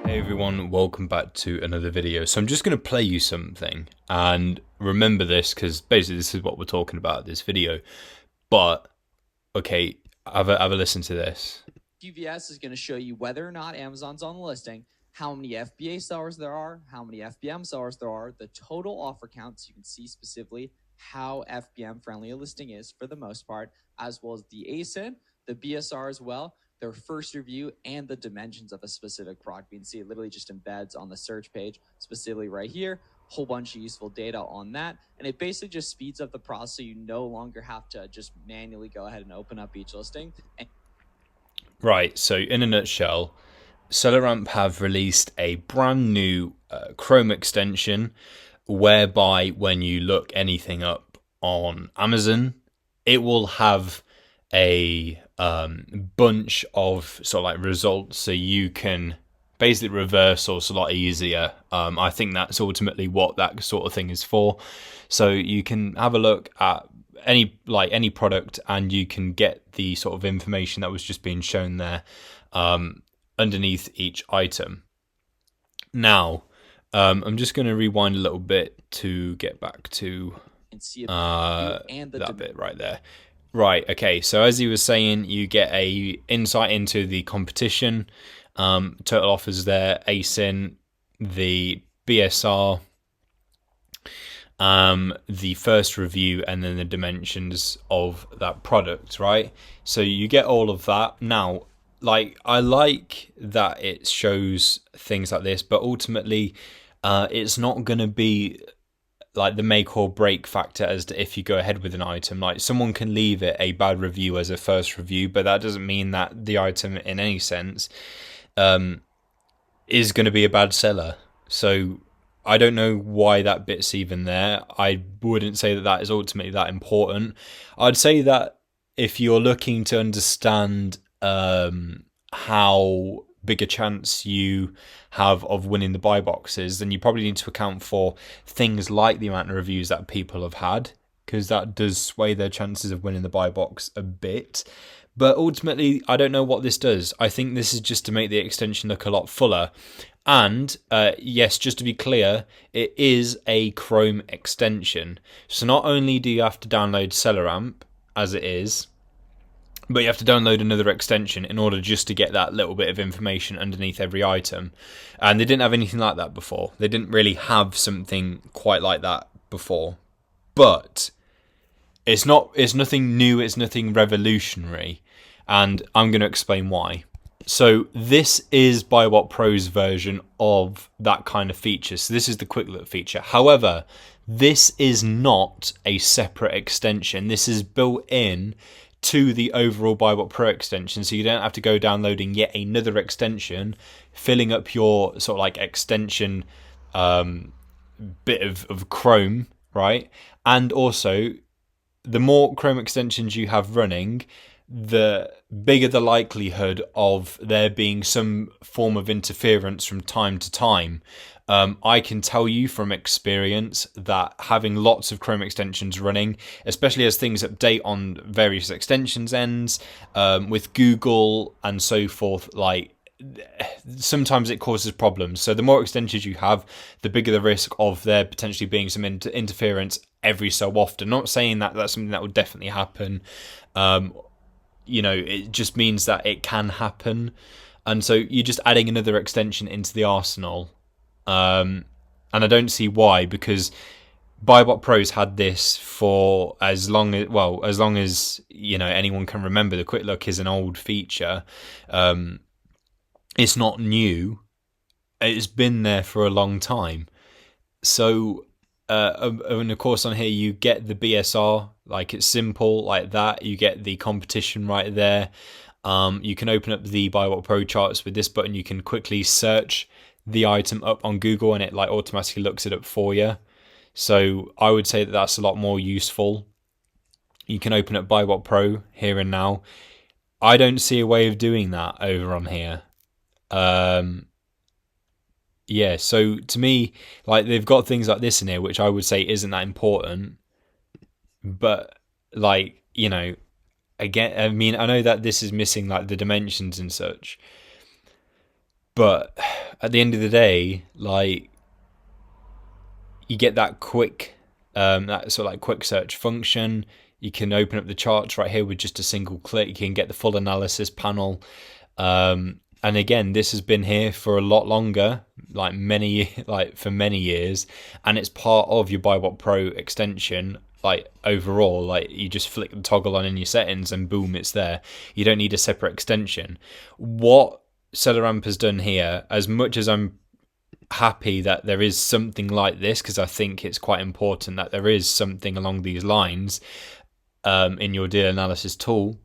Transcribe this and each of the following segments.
Hey everyone, welcome back to another video. So I'm just going to play you something, and remember this because basically this is what we're talking about in this video. But okay, have a listen to this. QVS is going to show you whether or not Amazon's on the listing, how many FBA sellers there are, how many FBM sellers there are, the total offer count, so you can see specifically how FBM friendly a listing is for the most part, as well as the ASIN, the BSR as well, their first review, and the dimensions of a specific product. You can see it literally just embeds on the search page, specifically right here. Whole bunch of useful data on that, and it basically just speeds up the process so you no longer have to just manually go ahead and open up each listing. Right, so in a nutshell, SellerAmp have released a brand new Chrome extension whereby when you look anything up on Amazon, it will have a bunch of sort of like results, so you can basically reverse source a lot easier. I think that's ultimately what that sort of thing is for. So you can have a look at any product, and you can get the sort of information that was just being shown there underneath each item. Now, I'm just going to rewind a little bit to get back to that bit right there. Right, okay, so as he was saying, you get a insight into the competition, total offers there, ASIN, the BSR, the first review, and then the dimensions of that product, right? So you get all of that. Now, like, I like that it shows things like this, but ultimately it's not going to be like the make or break factor as to if you go ahead with an item. Like, someone can leave it a bad review as a first review, but that doesn't mean that the item in any sense is going to be a bad seller. So I don't know why that bit's even there. I wouldn't say that that is ultimately that important. I'd say that if you're looking to understand how big a chance you have of winning the buy boxes, then you probably need to account for things like the amount of reviews that people have had, because that does sway their chances of winning the buy box a bit. But ultimately, I don't know what this does. I think this is just to make the extension look a lot fuller. And yes, just to be clear, it is a Chrome extension. So not only do you have to download SellerAmp as it is, but you have to download another extension in order just to get that little bit of information underneath every item. And they didn't have anything like that before. They didn't really have something quite like that before. But it's nothing new, it's nothing revolutionary. And I'm going to explain why. So this is BuyWhat Pro's version of that kind of feature. So this is the quick look feature. However, this is not a separate extension. This is built in to the overall BuyWhat Pro extension, so you don't have to go downloading yet another extension, filling up your sort of like extension bit of Chrome, right? And also, the more Chrome extensions you have running, the bigger the likelihood of there being some form of interference from time to time. I can tell you from experience that having lots of Chrome extensions running, especially as things update on various extensions ends, with Google and so forth, like, sometimes it causes problems. So the more extensions you have, the bigger the risk of there potentially being some interference every so often. Not saying that that's something that will definitely happen. It just means that it can happen. And so you're just adding another extension into the arsenal. And I don't see why, because BuyWhat Pro's had this for as long as anyone can remember. The quick look is an old feature. It's not new. It's been there for a long time. So, and of course on here you get the BSR, like, it's simple like that. You get the competition right there. You can open up the BuyWhat Pro charts with this button. You can quickly search the item up on Google, and it like automatically looks it up for you. So I would say that that's a lot more useful. You can open up BuyWhat Pro here and now. I don't see a way of doing that over on here. Yeah, so to me, like, they've got things like this in here, which I would say isn't that important. But, like, again, I mean, I know that this is missing like the dimensions and such, But at the end of the day, like, you get that quick, that sort of like quick search function. You can open up the charts right here with just a single click. You can get the full analysis panel. And again, this has been here for a lot longer, like for many years, and it's part of your BuyBot Pro extension. Like overall, like you just flick the toggle on in your settings and boom, it's there. You don't need a separate extension. What SellerAmp has done here, as much as I'm happy that there is something like this, because I think it's quite important that there is something along these lines in your deal analysis tool,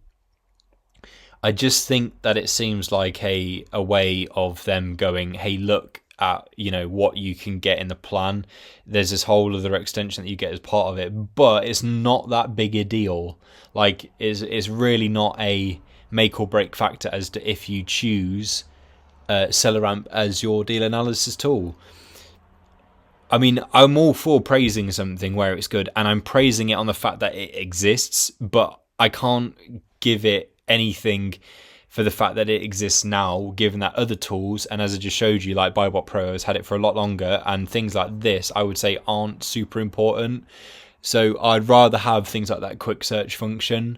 I just think that it seems like a way of them going, hey, look at, you know, what you can get in the plan. There's this whole other extension that you get as part of it, but it's not that big a deal. Like, it's really not a make or break factor as to if you choose SellerAmp as your deal analysis tool. I mean, I'm all for praising something where it's good, and I'm praising it on the fact that it exists, but I can't give it anything for the fact that it exists now, given that other tools, and as I just showed you, like BuyBot Pro has had it for a lot longer, and things like this I would say aren't super important. So I'd rather have things like that quick search function,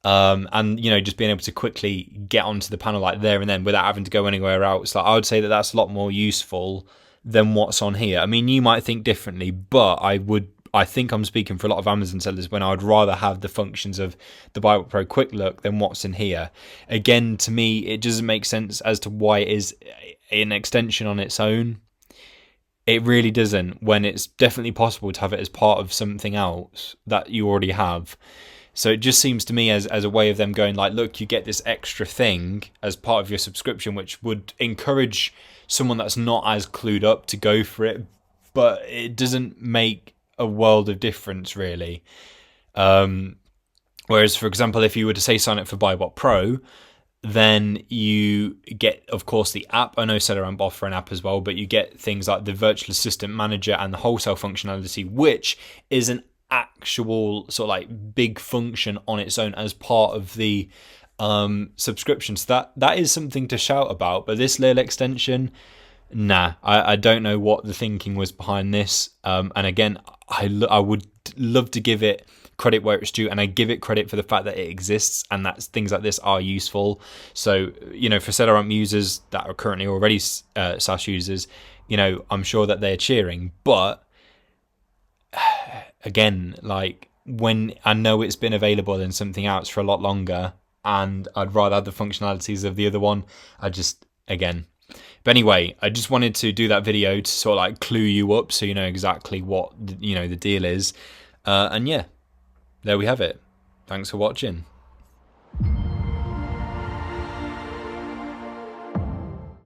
and, you know, just being able to quickly get onto the panel like there and then without having to go anywhere else. Like, I would say that that's a lot more useful than what's on here. I mean, you might think differently, but I think I'm speaking for a lot of Amazon sellers when I would rather have the functions of the BuyBot Pro Quick Look than what's in here. Again, to me, it doesn't make sense as to why it is an extension on its own. It really doesn't, when it's definitely possible to have it as part of something else that you already have. So it just seems to me as a way of them going like, look, you get this extra thing as part of your subscription, which would encourage someone that's not as clued up to go for it, but it doesn't make a world of difference, really. Whereas, for example, if you were to say sign up for BuyBot Pro, then you get, of course, the app. I know SellerAmp offer an app as well, but you get things like the virtual assistant manager and the wholesale functionality, which is an actual sort of like big function on its own as part of the subscription. So that is something to shout about. But this little extension, nah, I don't know what the thinking was behind this. And again, I would love to give it credit where it's due, and I give it credit for the fact that it exists and that things like this are useful. So, you know, for SellerAmp users that are currently already SAS users, you know, I'm sure that they're cheering. But again, like, when I know it's been available in something else for a lot longer, and I'd rather have the functionalities of the other one, again. But anyway, I just wanted to do that video to sort of like clue you up so you know exactly what, you know, the deal is. And yeah, there we have it. Thanks for watching.